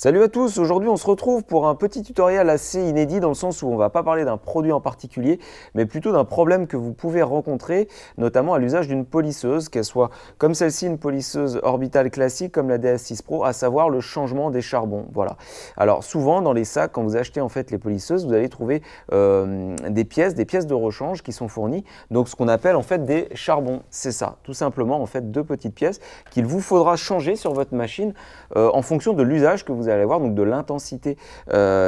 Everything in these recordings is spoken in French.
Salut à tous, aujourd'hui on se retrouve pour un petit tutoriel assez inédit dans le sens où on ne va pas parler d'un produit en particulier, mais plutôt d'un problème que vous pouvez rencontrer, notamment à l'usage d'une polisseuse, qu'elle soit comme celle-ci une polisseuse orbitale classique comme la DS6 Pro, à savoir le changement des charbons. Voilà. Alors souvent dans les sacs, quand vous achetez en fait les polisseuses, vous allez trouver des pièces de rechange qui sont fournies, donc ce qu'on appelle en fait des charbons. C'est ça, tout simplement en fait deux petites pièces qu'il vous faudra changer sur votre machine en fonction de l'usage que vous allez avoir, donc de l'intensité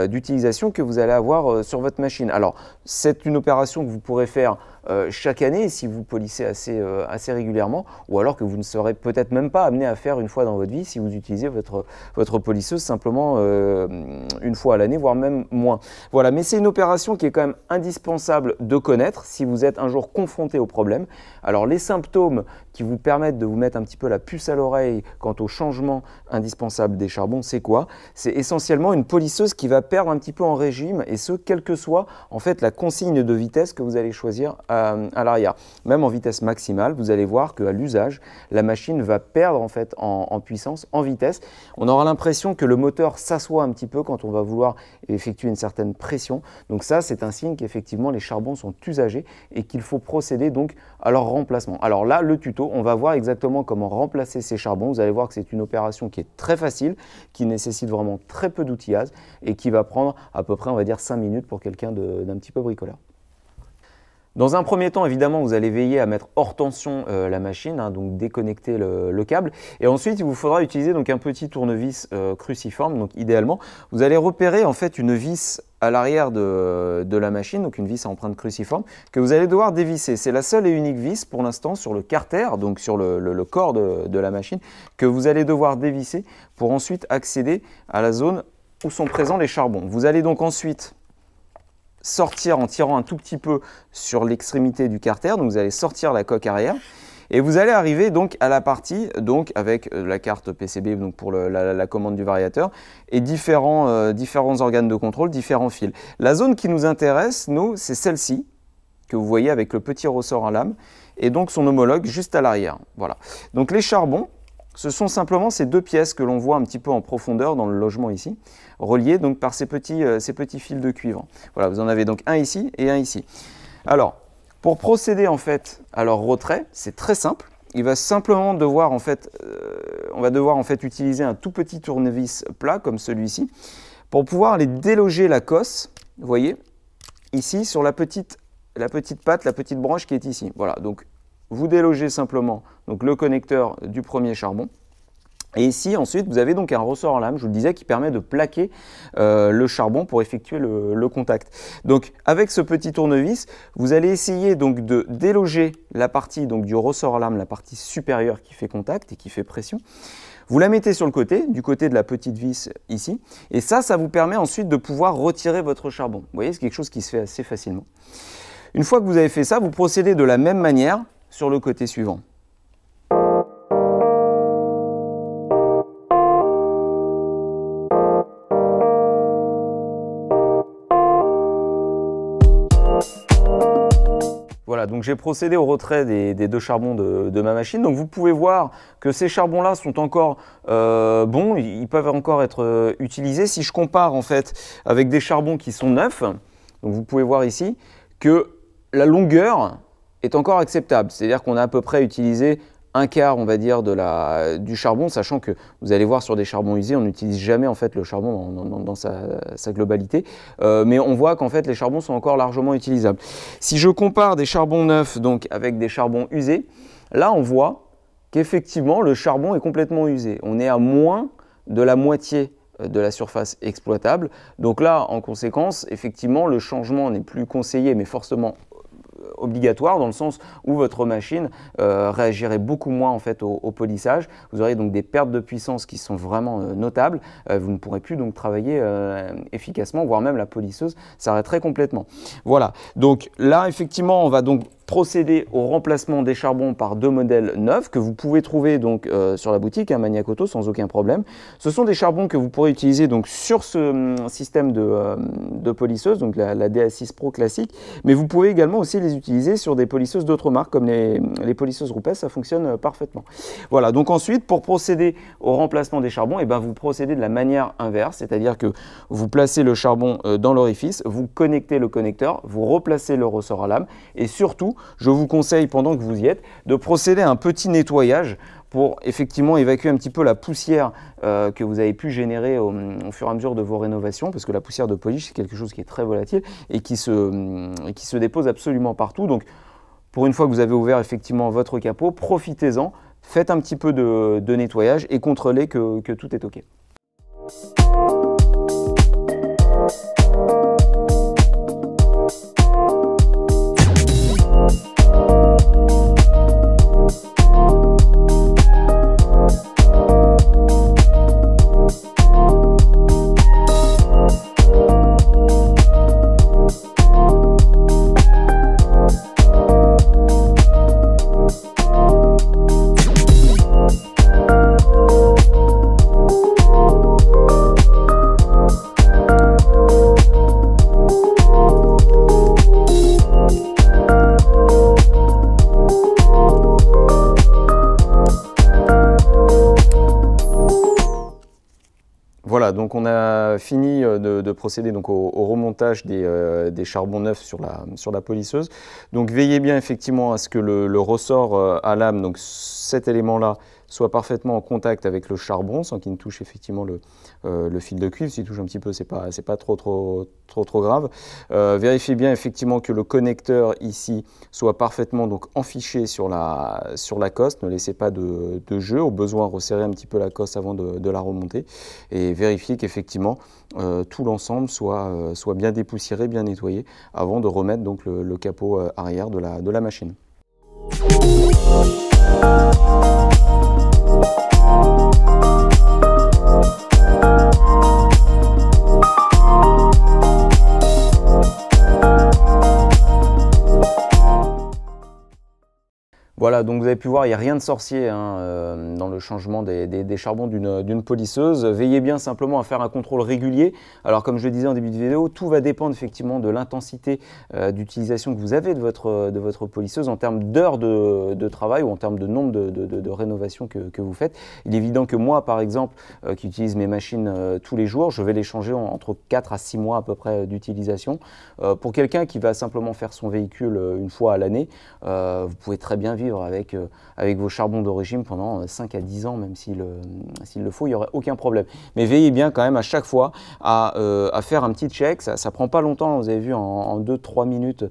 d'utilisation que vous allez avoir sur votre machine. Alors, c'est une opération que vous pourrez faire chaque année si vous polissez assez régulièrement, ou alors que vous ne serez peut-être même pas amené à faire une fois dans votre vie si vous utilisez votre polisseuse simplement une fois à l'année, voire même moins. Voilà, mais c'est une opération qui est quand même indispensable de connaître si vous êtes un jour confronté au problème. Alors, les symptômes qui vous permettent de vous mettre un petit peu la puce à l'oreille quant au changement indispensable des charbons, c'est quoi? C'est essentiellement une polisseuse qui va perdre un petit peu en régime, et ce, quelle que soit en fait la consigne de vitesse que vous allez choisir à l'arrière. Même en vitesse maximale, vous allez voir qu'à l'usage, la machine va perdre en fait en puissance, en vitesse. On aura l'impression que le moteur s'assoit un petit peu quand on va vouloir effectuer une certaine pression. Donc ça, c'est un signe qu'effectivement les charbons sont usagés et qu'il faut procéder donc à leur remplacement. Alors là, le tuto, on va voir exactement comment remplacer ces charbons. Vous allez voir que c'est une opération qui est très facile, qui nécessite vraiment très peu d'outillage et qui va prendre à peu près, on va dire, 5 minutes pour quelqu'un d'un petit peu bricoleur. Dans un premier temps, évidemment, vous allez veiller à mettre hors tension la machine, donc déconnecter le câble. Et ensuite, il vous faudra utiliser donc un petit tournevis cruciforme. Donc idéalement, vous allez repérer en fait une vis à l'arrière de la machine, donc une vis à empreinte cruciforme, que vous allez devoir dévisser. C'est la seule et unique vis pour l'instant sur le carter, donc sur le corps de la machine, que vous allez devoir dévisser pour ensuite accéder à la zone où sont présents les charbons. Vous allez donc ensuite sortir en tirant un tout petit peu sur l'extrémité du carter, donc vous allez sortir la coque arrière et vous allez arriver donc à la partie donc avec la carte PCB donc pour la commande du variateur et différents organes de contrôle, différents fils. La zone qui nous intéresse, nous, c'est celle-ci que vous voyez avec le petit ressort à lame et donc son homologue juste à l'arrière. Voilà. Donc les charbons, ce sont simplement ces deux pièces que l'on voit un petit peu en profondeur dans le logement ici, reliées donc par ces petits fils de cuivre. Voilà, vous en avez donc un ici et un ici. Alors, pour procéder en fait à leur retrait, c'est très simple. Il va simplement devoir en fait, on va devoir en fait utiliser un tout petit tournevis plat comme celui-ci pour pouvoir aller déloger la cosse, vous voyez, ici sur la petite patte, la petite branche qui est ici. Voilà, donc vous délogez simplement donc, le connecteur du premier charbon. Et ici, ensuite, vous avez donc un ressort en lame, je vous le disais, qui permet de plaquer le charbon pour effectuer le contact. Donc, avec ce petit tournevis, vous allez essayer donc de déloger la partie donc, du ressort en lame, la partie supérieure qui fait contact et qui fait pression. Vous la mettez sur le côté, du côté de la petite vis ici. Et ça vous permet ensuite de pouvoir retirer votre charbon. Vous voyez, c'est quelque chose qui se fait assez facilement. Une fois que vous avez fait ça, vous procédez de la même manière sur le côté suivant. Voilà, donc j'ai procédé au retrait des deux charbons de ma machine. Donc vous pouvez voir que ces charbons-là sont encore bons, ils peuvent encore être utilisés. Si je compare en fait avec des charbons qui sont neufs, donc vous pouvez voir ici que la longueur est encore acceptable. C'est-à-dire qu'on a à peu près utilisé un quart, on va dire, du charbon, sachant que vous allez voir sur des charbons usés, on n'utilise jamais en fait le charbon dans sa globalité, mais on voit qu'en fait les charbons sont encore largement utilisables. Si je compare des charbons neufs donc avec des charbons usés, là on voit qu'effectivement le charbon est complètement usé. On est à moins de la moitié de la surface exploitable. Donc là, en conséquence, effectivement, le changement n'est plus conseillé, mais forcément obligatoire dans le sens où votre machine réagirait beaucoup moins en fait au polissage. Vous aurez donc des pertes de puissance qui sont vraiment notables. Vous ne pourrez plus donc travailler efficacement, voire même la polisseuse s'arrêterait complètement. Voilà, donc là effectivement on va donc procéder au remplacement des charbons par 2 modèles neufs que vous pouvez trouver donc sur la boutique Maniac Auto sans aucun problème. Ce sont des charbons que vous pourrez utiliser donc sur ce système de polisseuse, donc la DA6 Pro classique, mais vous pouvez également aussi les utiliser sur des polisseuses d'autres marques comme les polisseuses Rupes, ça fonctionne parfaitement. Voilà, donc ensuite pour procéder au remplacement des charbons, et ben vous procédez de la manière inverse, c'est-à-dire que vous placez le charbon dans l'orifice, vous connectez le connecteur, vous replacez le ressort à lame et surtout, je vous conseille pendant que vous y êtes de procéder à un petit nettoyage pour effectivement évacuer un petit peu la poussière que vous avez pu générer au fur et à mesure de vos rénovations, parce que la poussière de polish, c'est quelque chose qui est très volatile et qui se dépose absolument partout. Donc, pour une fois que vous avez ouvert effectivement votre capot, profitez-en, faites un petit peu de nettoyage et contrôlez que tout est OK. Voilà, donc on a fini de procéder donc au remontage des charbons neufs sur la polisseuse. Donc veillez bien effectivement à ce que le ressort à lame, donc cet élément-là, soit parfaitement en contact avec le charbon sans qu'il ne touche effectivement le fil de cuivre. S'il touche un petit peu, c'est pas trop grave. Vérifiez bien effectivement que le connecteur ici soit parfaitement donc enfiché sur la cosse. Ne laissez pas de jeu. Au besoin, resserrez un petit peu la cosse avant de la remonter et vérifiez qu'effectivement tout l'ensemble soit bien dépoussiéré, bien nettoyé avant de remettre donc le capot arrière de la machine. Voilà, donc vous avez pu voir, il n'y a rien de sorcier dans le changement des charbons d'une polisseuse. Veillez bien simplement à faire un contrôle régulier. Alors comme je le disais en début de vidéo, tout va dépendre effectivement de l'intensité d'utilisation que vous avez de votre polisseuse en termes d'heures de travail ou en termes de nombre de rénovations que vous faites. Il est évident que moi, par exemple, qui utilise mes machines tous les jours, je vais les changer entre 4 à 6 mois à peu près d'utilisation. Pour quelqu'un qui va simplement faire son véhicule une fois à l'année, vous pouvez très bien vivre avec vos charbons d'origine pendant 5 à 10 ans, même s'il le faut, il n'y aurait aucun problème. Mais veillez bien quand même à chaque fois à faire un petit check, ça ne prend pas longtemps, vous avez vu en 2-3 minutes,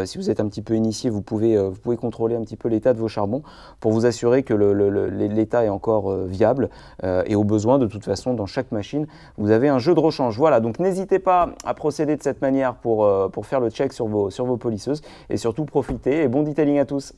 si vous êtes un petit peu initié, vous pouvez contrôler un petit peu l'état de vos charbons pour vous assurer que l'état est encore viable et au besoin, de toute façon, dans chaque machine, vous avez un jeu de rechange. Voilà, donc n'hésitez pas à procéder de cette manière pour faire le check sur vos polisseuses et surtout profitez et bon detailing à tous.